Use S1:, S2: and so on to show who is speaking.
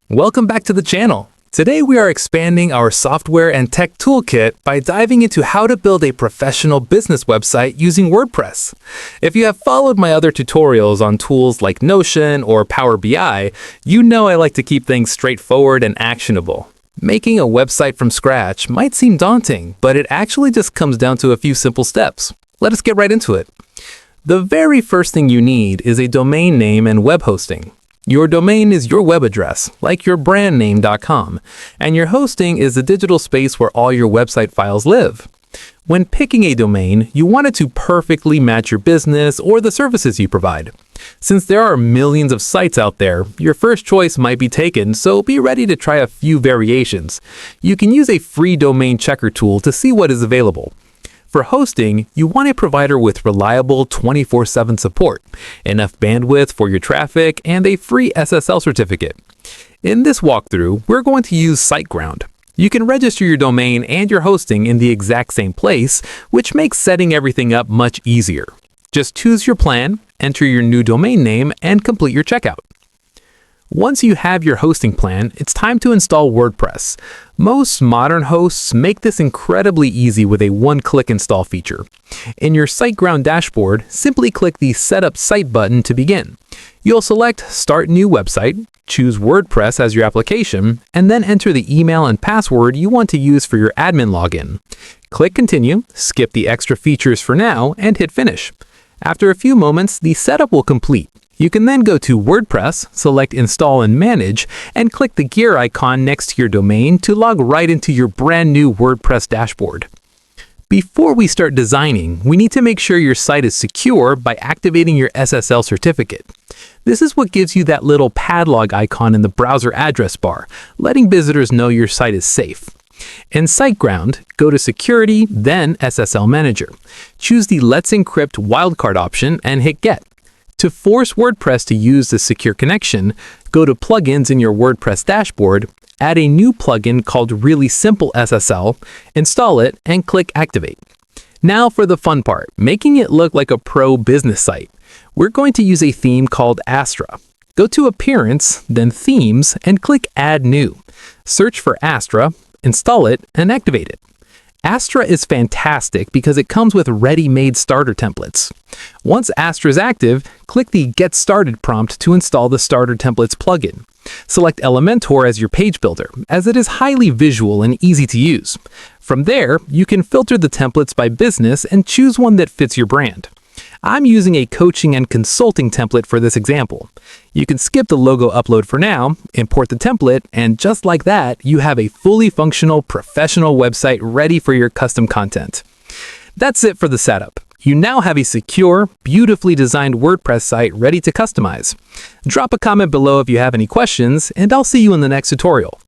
S1: Welcome back to the channel. Today we are expanding our software and tech toolkit by diving into how to build a professional business website using WordPress. If you have followed my other tutorials on tools like Notion or Power BI, you know I like to keep things straightforward and actionable. Making a website from scratch might seem daunting, but it actually just comes down to a few simple steps. Let us get right into it. The very first thing you need is a domain name and web hosting. Your domain is your web address, like your brandname.com, and your hosting is the digital space where all your website files live. When picking a domain, you want it to perfectly match your business or the services you provide. Since there are millions of sites out there, your first choice might be taken, so be ready to try a few variations. You can use a free domain checker tool to see what is available. For hosting, you want a provider with reliable 24/7 support, enough bandwidth for your traffic, and a free SSL certificate. In this walkthrough, we're going to use SiteGround. You can register your domain and your hosting in the exact same place, which makes setting everything up much easier. Just choose your plan, enter your new domain name, and complete your checkout. Once you have your hosting plan, it's time to install WordPress. Most modern hosts make this incredibly easy with a one-click install feature. In your SiteGround dashboard, simply click the Setup Site button to begin. You'll select Start New Website, choose WordPress as your application, and then enter the email and password you want to use for your admin login. Click Continue, skip the extra features for now, and hit Finish. After a few moments, the setup will complete. You can then go to WordPress, select Install and Manage, and click the gear icon next to your domain to log right into your brand new WordPress dashboard. Before we start designing, we need to make sure your site is secure by activating your SSL certificate. This is what gives you that little padlock icon in the browser address bar, letting visitors know your site is safe. In SiteGround, go to Security, then SSL Manager. Choose the Let's Encrypt wildcard option and hit Get. To force WordPress to use the secure connection, go to Plugins in your WordPress dashboard, add a new plugin called Really Simple SSL, install it, and click Activate. Now for the fun part, making it look like a pro business site. We're going to use a theme called Astra. Go to Appearance, then Themes, and click Add New. Search for Astra, install it, and activate it. Astra is fantastic because it comes with ready-made starter templates. Once Astra is active, click the Get Started prompt to install the Starter Templates plugin. Select Elementor as your page builder, as it is highly visual and easy to use. From there, you can filter the templates by business and choose one that fits your brand. I'm using a coaching and consulting template for this example. You can skip the logo upload for now, import the template, and just like that, you have a fully functional professional website ready for your custom content. That's it for the setup. You now have a secure, beautifully designed WordPress site ready to customize. Drop a comment below if you have any questions, and I'll see you in the next tutorial.